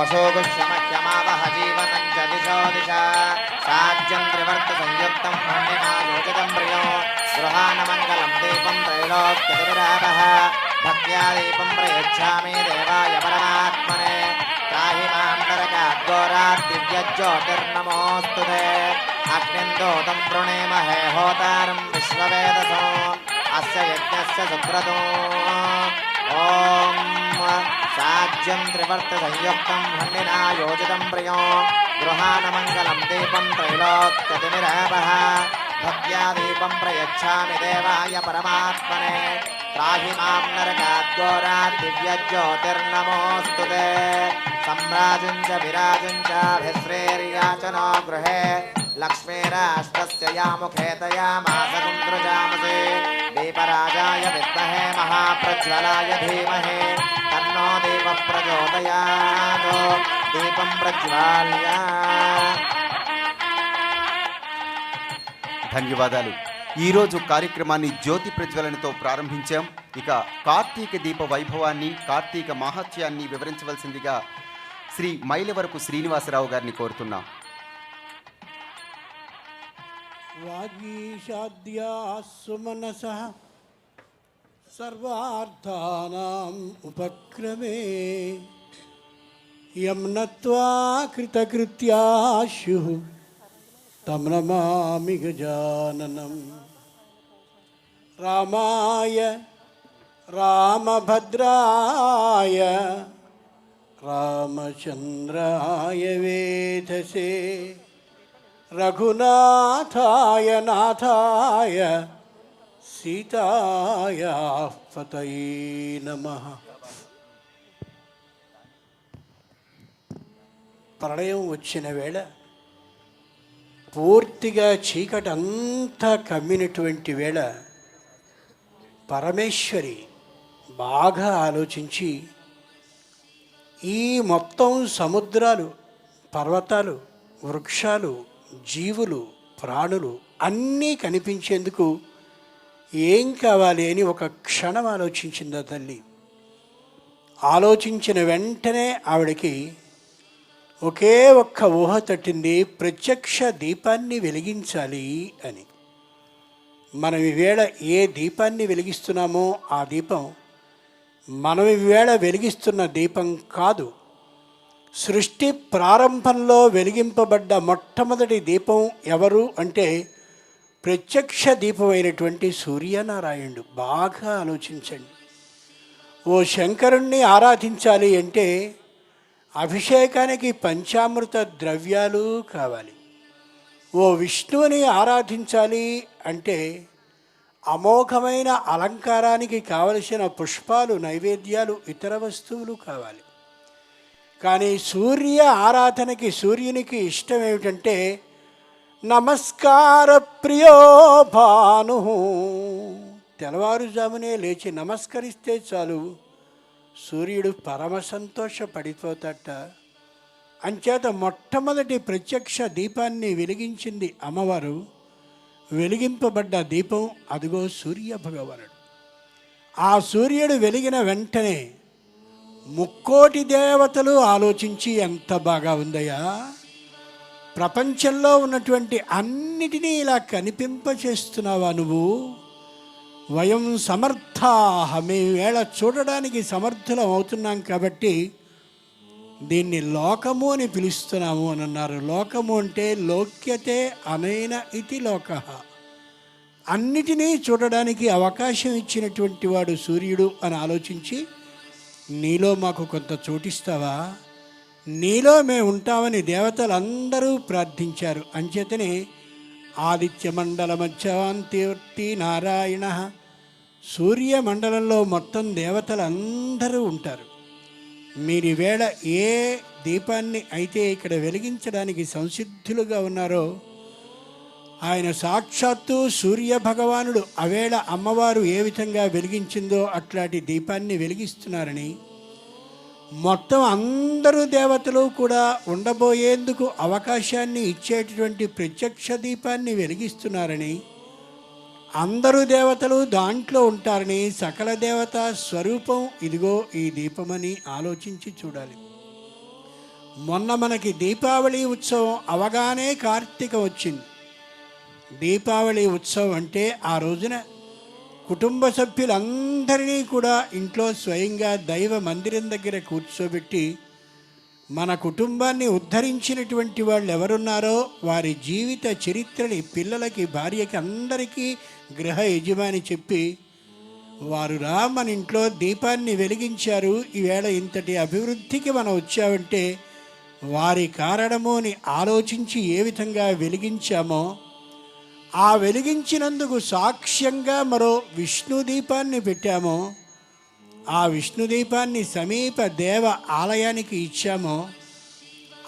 पशोगुष्यमह्यमावह जीवनं च दिशो दिशा साज्यं त्रिवर्तसंयुक्तं मण्डिना योजितं प्रियो गृहानमङ्गलं दीपं त्रैलोक्यतिविरापः भक्त्या दीपं प्रयच्छामि देवाय परमात्मने त्राहि मां नरकाद्घोरात् दिव्यज्योतिर्नमोऽस्तु ते अग्निन्दूतं वृणीमहे होतारं विश्ववेदसो अस्य यज्ञस्य सुब्रतो ॐ साज्यं त्रिवर्तसंयुक्तं हन्निना योजितं प्रियो गृहानमङ्गलं दीपं त्रैलोक्यतिविरापः भक्त्या दीपं प्रयच्छामि देवाय परमात्मने त्राहि मां नरकाद्घोरात् दिव्यज्योतिर्नमोऽस्तु ते सम्राजं च विराजं चाभिश्रेर्याचनो गृहे लक्ष्मीराष्ट्रस्य यामुखे तयामासकुन्द्रजामसे दीपराजाय विद्महे महाप्रज्वलाय धीमहि तन्नो देवः प्रचोदयात् दीपं प्रज्वाल्य ధన్యవాదాలు. ఈరోజు కార్యక్రమాన్ని జ్యోతి ప్రజ్వలనతో ప్రారంభించాం. ఇక కార్తీక దీప వైభవాన్ని, కార్తీక మహత్యాన్ని వివరించవలసిందిగా శ్రీ మైలవరపు శ్రీనివాసరావు గారిని కోరుతున్నాం. వాగీషాద్యాసుమనసః సర్వార్థానాం ఉపక్రమే యం నత్వా కృతకృత్యాశుః తం నమామి గజాననం. రామాయ రామభద్రాయ రామచంద్రాయ వేధసే రఘునాథాయ నాథాయ సీతాయాః పతయే నమః. ప్రళయం వచ్చిన వేళ పూర్తిగా చీకటంతా కమ్మినటువంటి వేళ పరమేశ్వరి బాగా ఆలోచించి ఈ మొత్తం సముద్రాలు, పర్వతాలు, వృక్షాలు, జీవులు, ప్రాణులు అన్నీ కనిపించేందుకు ఏం కావాలి అని ఒక క్షణం ఆలోచించింది ఆ తల్లి. ఆలోచించిన వెంటనే ఆవిడకి ఒకే ఒక్క ఊహ తట్టింది, ప్రత్యక్ష దీపాన్ని వెలిగించాలి అని. మనం ఈవేళ ఏ దీపాన్ని వెలిగిస్తున్నామో ఆ దీపం మనం ఈవేళ వెలిగిస్తున్న దీపం కాదు. సృష్టి ప్రారంభంలో వెలిగింపబడ్డ మొట్టమొదటి దీపం ఎవరు అంటే ప్రత్యక్ష దీపమైనటువంటి సూర్యనారాయణుడు. బాగా ఆలోచించండి. ఓ శంకరుణ్ణి ఆరాధించాలి అంటే అభిషేకానికి పంచామృత ద్రవ్యాలు కావాలి. ఓ విష్ణువుని ఆరాధించాలి అంటే అమోఘమైన అలంకారానికి కావలసిన పుష్పాలు, నైవేద్యాలు, ఇతర వస్తువులు కావాలి. కానీ సూర్య ఆరాధనకి, సూర్యునికి ఇష్టం ఏమిటంటే నమస్కార ప్రియో భాను. తెల్లవారుజామునే లేచి నమస్కరిస్తే చాలు సూర్యుడు పరమ సంతోషపడిపోతాట. అంచేత మొట్టమొదటి ప్రత్యక్ష దీపాన్ని వెలిగించింది అమ్మవారు. వెలిగింపబడ్డ దీపం అదిగో సూర్య భగవానుడు. ఆ సూర్యుడు వెలిగిన వెంటనే ముక్కోటి దేవతలు ఆలోచించి ఎంత బాగా ఉందయ్యా, ప్రపంచంలో ఉన్నటువంటి అన్నిటినీ ఇలా కనిపింపచేస్తున్నావా నువ్వు, వయం సమర్థాహ, మేము వేళ చూడడానికి సమర్థులం అవుతున్నాం కాబట్టి దీన్ని లోకము అని పిలుస్తున్నాము అని అన్నారు. లోకము అంటే లోక్యతే అనైన ఇతి లోక, అన్నిటినీ చూడడానికి అవకాశం ఇచ్చినటువంటి వాడు సూర్యుడు అని ఆలోచించి నీలో మాకు కొంత చోటిస్తావా, నీలో మేము ఉంటామని దేవతలందరూ ప్రార్థించారు. అంచేతనే ఆదిత్యమండల మధ్యవాంతివర్తి నారాయణ, సూర్యమండలంలో మొత్తం దేవతలందరూ ఉంటారు. మీరు ఈవేళ ఏ దీపాన్ని అయితే ఇక్కడ వెలిగించడానికి సంసిద్ధులుగా ఉన్నారో ఆయన సాక్షాత్తు సూర్య భగవానుడు అవేళ అమ్మవారు ఏ విధంగా వెలిగించిందో అట్లాంటి దీపాన్ని వెలిగిస్తున్నారని, మొత్తం అందరూ దేవతలు కూడా ఉండబోయేందుకు అవకాశాన్ని ఇచ్చేటటువంటి ప్రత్యక్ష దీపాన్ని వెలిగిస్తున్నారని, అందరూ దేవతలు దాంట్లో ఉంటారని, సకల దేవతా స్వరూపం ఇదిగో ఈ దీపమని ఆలోచించి చూడాలి. మొన్న మనకి దీపావళి ఉత్సవం అవగానే కార్తీక వచ్చింది. దీపావళి ఉత్సవం అంటే ఆ రోజున కుటుంబ సభ్యులందరినీ కూడా ఇంట్లో స్వయంగా దైవ మందిరం దగ్గర కూర్చోబెట్టి మన కుటుంబాన్ని ఉద్ధరించినటువంటి వాళ్ళు ఎవరున్నారో వారి జీవిత చరిత్రని పిల్లలకి, భార్యకి, అందరికీ గృహ యజమాని చెప్పి, వారు మన ఇంట్లో దీపాన్ని వెలిగించారు, ఈవేళ ఇంతటి అభివృద్ధికి మనం వచ్చామంటే వారి కారణము అని ఆలోచించి ఏ విధంగా వెలిగించామో, ఆ వెలిగించినందుకు సాక్ష్యంగా మరో విష్ణు దీపాన్ని పెట్టామో, ఆ విష్ణు దీపాన్ని సమీప దేవ ఆలయానికి ఇచ్చామో,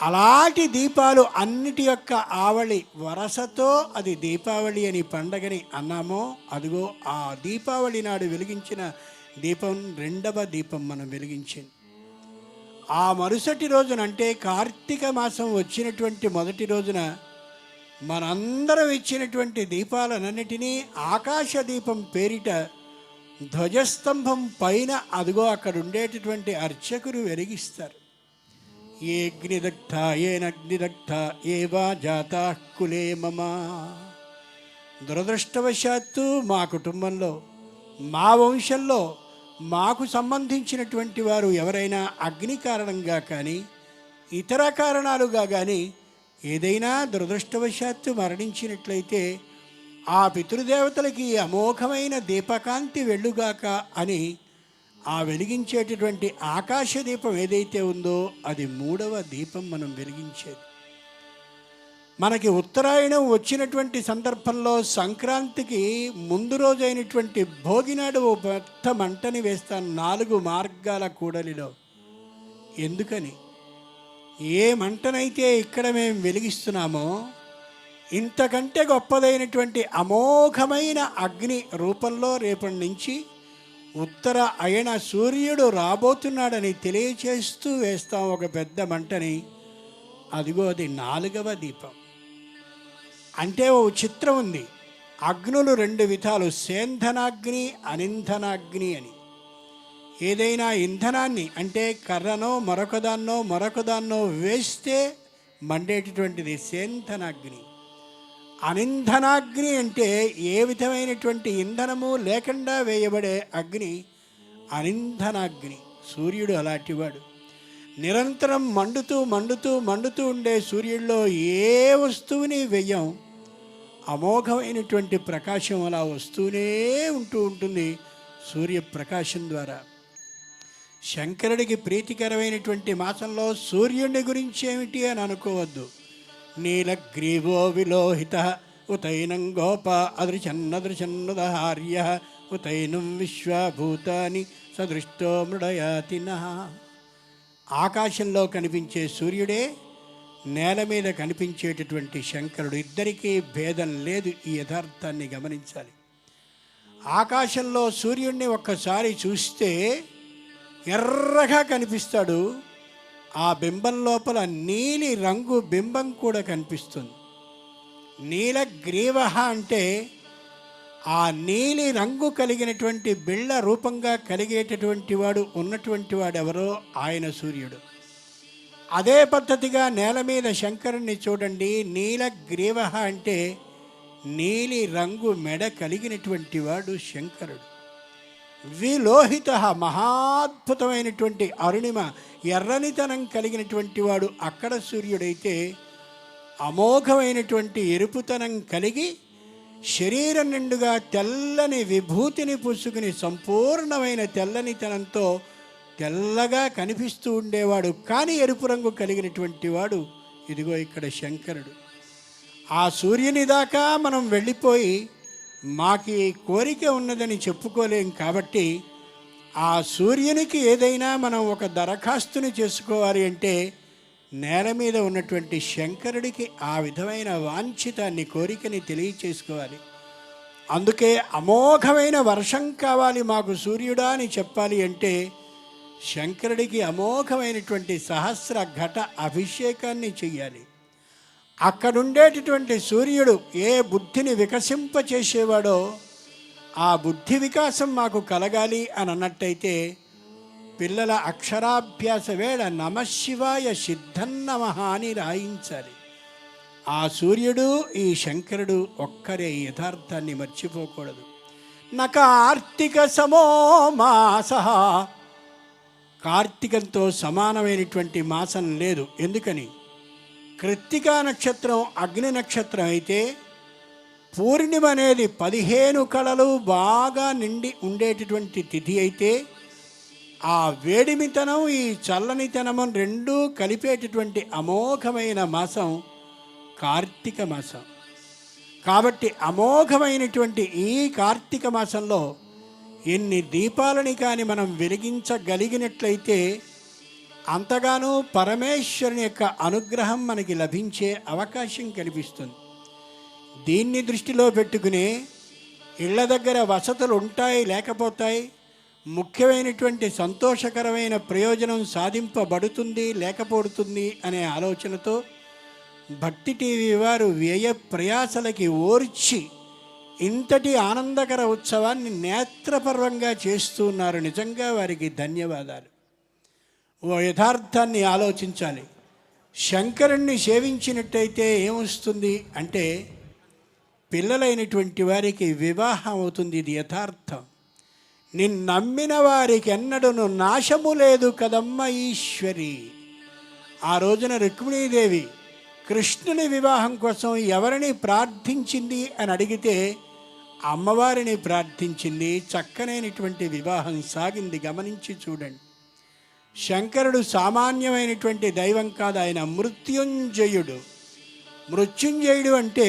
అలాంటి దీపాలు అన్నిటి యొక్క ఆవళి వరసతో అది దీపావళి అని పండగని అన్నామో, అదిగో ఆ దీపావళి నాడు వెలిగించిన దీపం రెండవ దీపం మనం వెలిగించింది. ఆ మరుసటి రోజున అంటే కార్తీక మాసం వచ్చినటువంటి మొదటి రోజున మనందరం ఇచ్చినటువంటి దీపాలన్నిటినీ ఆకాశ దీపం పేరిట ధ్వజస్తంభం పైన అదిగో అక్కడ ఉండేటటువంటి అర్చకులు వెలిగిస్తారు. ఏ అగ్నిదగ్ధ ఏనగ్నిదగ్ధ ఏవా జాతా కులే మమ. దురదృష్టవశాత్తు మా కుటుంబంలో, మా వంశంలో మాకు సంబంధించినటువంటి వారు ఎవరైనా అగ్ని కారణంగా కానీ ఇతర కారణాలుగా కానీ ఏదైనా దురదృష్టవశాత్తు మరణించినట్లయితే ఆ పితృదేవతలకి అమోఘమైన దీపకాంతి వెళ్ళుగాక అని ఆ వెలిగించేటటువంటి ఆకాశ దీపం ఏదైతే ఉందో అది మూడవ దీపం మనం వెలిగించేది. మనకి ఉత్తరాయణం వచ్చినటువంటి సందర్భంలో సంక్రాంతికి ముందు రోజైనటువంటి భోగినాడు ఓ పెద్ద మంటని వేస్తాను 4 మార్గాల కూడలిలో. ఎందుకని? ఏ మంటనైతే ఇక్కడ మేము వెలిగిస్తున్నామో ఇంతకంటే గొప్పదైనటువంటి అమోఘమైన అగ్ని రూపంలో రేపటి నుంచి ఉత్తర అయన సూర్యుడు రాబోతున్నాడని తెలియచేస్తూ వేస్తాం ఒక పెద్ద మంటని. అదిగో అది 4వ దీపం. అంటే ఓ చిత్రం ఉంది. అగ్నులు 2 విధాలు, సేంధనాగ్ని, అనింధనాగ్ని అని. ఏదైనా ఇంధనాన్ని అంటే కర్రనో మరొకదాన్నో వేస్తే మండేటటువంటిది సేంధనాగ్ని. అనింధనాగ్ని అంటే ఏ విధమైనటువంటి ఇంధనము లేకుండా వేయబడే అగ్ని అనింధనాగ్ని. సూర్యుడు అలాంటివాడు. నిరంతరం మండుతూ ఉండే సూర్యుడిలో ఏ వస్తువుని వెయ్యం. అమోఘమైనటువంటి ప్రకాశం అలా వస్తూనే ఉంటుంది సూర్యప్రకాశం ద్వారా. శంకరుడికి ప్రీతికరమైనటువంటి మాసంలో సూర్యుడిని గురించి ఏమిటి అని అనుకోవద్దు. నీలగ్రీవో విలోహిత ఉతైనం గోప అదృశన్నదృశన్నుదహార్య ఉతైనం విశ్వభూతాని సదృష్టో మృడయాతినః. ఆకాశంలో కనిపించే సూర్యుడే నేల మీద కనిపించేటటువంటి శంకరుడు. ఇద్దరికీ భేదం లేదు. ఈ యథార్థాన్ని గమనించాలి. ఆకాశంలో సూర్యుడిని ఒక్కసారి చూస్తే ఎర్రగా కనిపిస్తాడు. ఆ బింబం లోపల నీలి రంగు బింబం కూడా కనిపిస్తుంది. నీలగ్రీవ అంటే ఆ నీలి రంగు కలిగినటువంటి బిళ్ళ రూపంగా కలిగేటటువంటి వాడు ఉన్నటువంటి వాడు ఎవరో ఆయన సూర్యుడు. అదే పద్ధతిగా నేల మీద శంకరుణ్ణి చూడండి. నీలగ్రీవ అంటే నీలి రంగు మెడ కలిగినటువంటి వాడు శంకరుడు. విలోహిత మహాద్భుతమైనటువంటి అరుణిమ ఎర్రనితనం కలిగినటువంటి వాడు అక్కడ సూర్యుడైతే, అమోఘమైనటువంటి ఎరుపుతనం కలిగి శరీరం నిండుగా తెల్లని విభూతిని పూసుకుని సంపూర్ణమైన తెల్లనితనంతో తెల్లగా కనిపిస్తూ ఉండేవాడు. కానీ ఎరుపు రంగు కలిగినటువంటి వాడు ఇదిగో ఇక్కడ శంకరుడు. ఆ సూర్యుని దాకా మనం వెళ్ళిపోయి మాకు కోరిక ఉన్నదని చెప్పుకోలేం. కాబట్టి ఆ సూర్యునికి ఏదైనా మనం ఒక దరఖాస్తుని చేసుకోవాలి అంటే నేల మీద ఉన్నటువంటి శంకరుడికి ఆ విధమైన వాంఛితాన్ని, కోరికని తెలియచేసుకోవాలి. అందుకే అమోఘమైన వర్షం కావాలి మాకు సూర్యుడా అని చెప్పాలి అంటే శంకరుడికి అమోఘమైనటువంటి సహస్ర ఘట అభిషేకాన్ని చెయ్యాలి. అక్కడుండేటటువంటి సూర్యుడు ఏ బుద్ధిని వికసింపచేసేవాడో ఆ బుద్ధి వికాసం మాకు కలగాలి అని అన్నట్టయితే పిల్లల అక్షరాభ్యాస వేళ నమశివాయ సిద్ధన్నమః అని రాయించాలి. ఆ సూర్యుడు ఈ శంకరుడు ఒక్కరే, ఈ యథార్థాన్ని మర్చిపోకూడదు. కార్తీక సమో మాస, కార్తీకంతో సమానమైనటువంటి మాసం లేదు. ఎందుకని? కృత్తికా నక్షత్రం అగ్ని నక్షత్రం అయితే పూర్ణిమ అనేది 15 కళలు బాగా నిండి ఉండేటటువంటి తిథి అయితే ఆ వేడిమితనం ఈ చల్లనితనం రెండూ కలిపేటటువంటి అమోఘమైన మాసం కార్తీక మాసం. కాబట్టి అమోఘమైనటువంటి ఈ కార్తీక మాసంలో ఎన్ని దీపాలని కానీ మనం వెలిగించగలిగినట్లయితే అంతగానూ పరమేశ్వరుని యొక్క అనుగ్రహం మనకి లభించే అవకాశం కనిపిస్తుంది. దీన్ని దృష్టిలో పెట్టుకుని ఇళ్ల దగ్గర వసతులు ఉంటాయి లేకపోతాయి, ముఖ్యమైనటువంటి సంతోషకరమైన ప్రయోజనం సాధింపబడుతుంది లేకపోతుంది అనే ఆలోచనతో భక్తి టీవీ వారు వ్యయ ప్రయాసలకి ఓర్చి ఇంతటి ఆనందకర ఉత్సవాన్ని నేత్రపర్వంగా చేస్తున్నారు. నిజంగా వారికి ధన్యవాదాలు. ఓ యథార్థాన్ని ఆలోచించాలి. శంకరుణ్ణి సేవించినట్టయితే ఏమొస్తుంది అంటే పిల్లలైనటువంటి వారికి వివాహం అవుతుంది. ఇది యథార్థం. నిన్నమ్మిన వారికి ఎన్నడూను నాశము లేదు కదమ్మ ఈశ్వరి. ఆ రోజున రుక్మిణీదేవి కృష్ణుని వివాహం కోసం ఎవరిని ప్రార్థించింది అని అడిగితే అమ్మవారిని ప్రార్థించింది. చక్కనైనటువంటి వివాహం సాగింది. గమనించి చూడండి. శంకరుడు సామాన్యమైనటువంటి దైవం కాదు, ఆయన మృత్యుంజయుడు. మృత్యుంజయుడు అంటే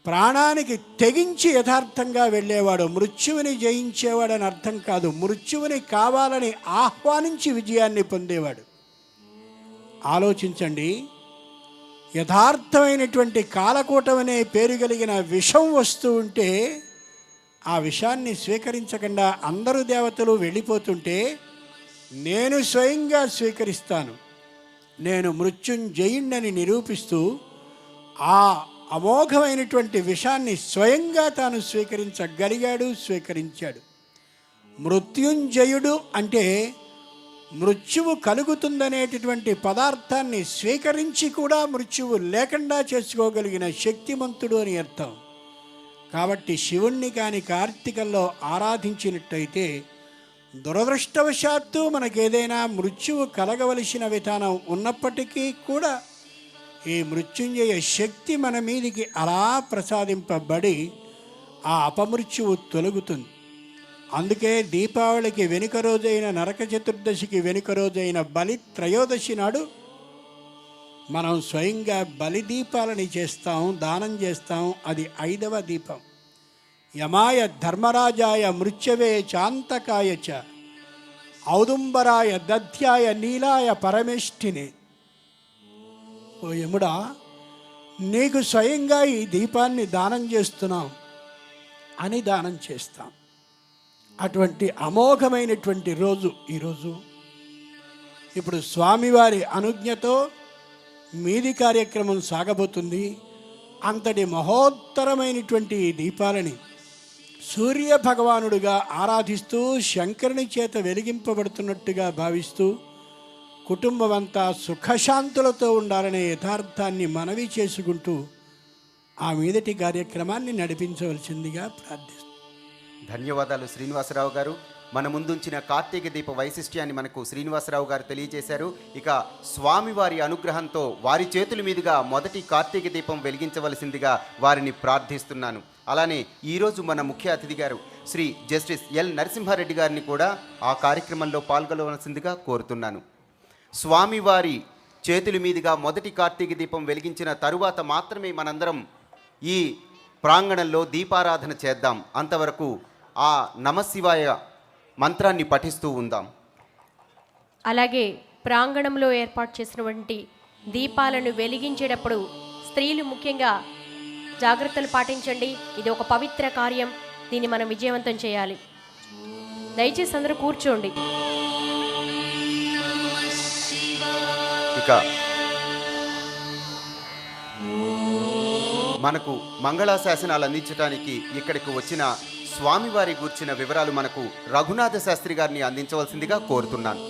ప్రాణానికి తెగించి యథార్థంగా వెళ్ళేవాడు, మృత్యువుని జయించేవాడు అని అర్థం కాదు. మృత్యువుని కావాలని ఆహ్వానించి విజయాన్ని పొందేవాడు. ఆలోచించండి. యథార్థమైనటువంటి కాలకూటం అనే పేరు కలిగిన విషం వస్తూ ఉంటే ఆ విషాన్ని స్వీకరించకుండా అందరూ దేవతలు వెళ్ళిపోతుంటే నేను స్వయంగా స్వీకరిస్తాను, నేను మృత్యుంజయుణ్ణని నిరూపిస్తూ ఆ అమోఘమైనటువంటి విషాన్ని స్వయంగా తాను స్వీకరించగలిగాడు, స్వీకరించాడు. మృత్యుంజయుడు అంటే మృత్యువు కలుగుతుందనేటటువంటి పదార్థాన్ని స్వీకరించి కూడా మృత్యువు లేకుండా చేసుకోగలిగిన శక్తిమంతుడు అని అర్థం. కాబట్టి శివుణ్ణి కాని కార్తీకంలో ఆరాధించినట్టయితే దురదృష్టవశాత్తు మనకేదైనా మృత్యువు కలగవలసిన విధానం ఉన్నప్పటికీ కూడా ఈ మృత్యుంజయ శక్తి మన మీదికి అలా ప్రసాదింపబడి ఆ అపమృత్యువు తొలగుతుంది. అందుకే దీపావళికి వెనుక రోజైన నరక చతుర్దశికి వెనుక రోజైన బలి త్రయోదశి నాడు మనం స్వయంగా బలి దీపాలని చేస్తాం, దానం చేస్తాం. అది 5వ దీపం. యమాయ ధర్మరాజాయ మృత్యవే చాంతకాయ చ ఔదుంబరాయ దధ్యాయ నీలాయ పరమేష్ఠిని. ఓ యముడా, నీకు స్వయంగా ఈ దీపాన్ని దానం చేస్తున్నాం అని దానం చేస్తాం. అటువంటి అమోఘమైనటువంటి రోజు ఈరోజు. ఇప్పుడు స్వామివారి అనుజ్ఞతో మీది కార్యక్రమం సాగబోతుంది. అంతటి మహోత్తరమైనటువంటి ఈ దీపాలని సూర్య భగవానుడిగా ఆరాధిస్తూ శంకరుని చేత వెలిగింపబడుతున్నట్టుగా భావిస్తూ కుటుంబం అంతా సుఖశాంతులతో ఉండాలనే యథార్థాన్ని మనవి చేసుకుంటూ ఆ మీదటి కార్యక్రమాన్ని నడిపించవలసిందిగా ప్రార్థిస్తున్నాను. ధన్యవాదాలు శ్రీనివాసరావు గారు. మన ముందుంచిన కార్తీక దీప వైశిష్ట్యాన్ని మనకు శ్రీనివాసరావు గారు తెలియజేశారు. ఇక స్వామివారి అనుగ్రహంతో వారి చేతుల మీదుగా మొదటి కార్తీక దీపం వెలిగించవలసిందిగా వారిని ప్రార్థిస్తున్నాను. అలానే ఈరోజు మన ముఖ్య అతిథి గారు శ్రీ జస్టిస్ ఎల్ నరసింహారెడ్డి గారిని కూడా ఆ కార్యక్రమంలో పాల్గొనవలసిందిగా కోరుతున్నాను. స్వామివారి చేతుల మీదుగా మొదటి కార్తీక దీపం వెలిగించిన తరువాత మాత్రమే మనందరం ఈ ప్రాంగణంలో దీపారాధన చేద్దాం. అంతవరకు ఆ నమశివాయ మంత్రాన్ని పఠిస్తూ ఉందాం. అలాగే ప్రాంగణంలో ఏర్పాటు చేసినటువంటి దీపాలను వెలిగించేటప్పుడు స్త్రీలు ముఖ్యంగా జాగ్రత్తలు పాటించండి. ఇది ఒక పవిత్ర కార్యం. దీన్ని మనం విజయవంతం చేయాలి. దయచేసి అందరూ కూర్చోండి. ఇక మనకు మంగళాశాసనాలు అందించడానికి ఇక్కడికి వచ్చిన స్వామివారి గూర్చిన వివరాలు మనకు రఘునాథ శాస్త్రి గారిని అందించవలసిందిగా కోరుతున్నాను.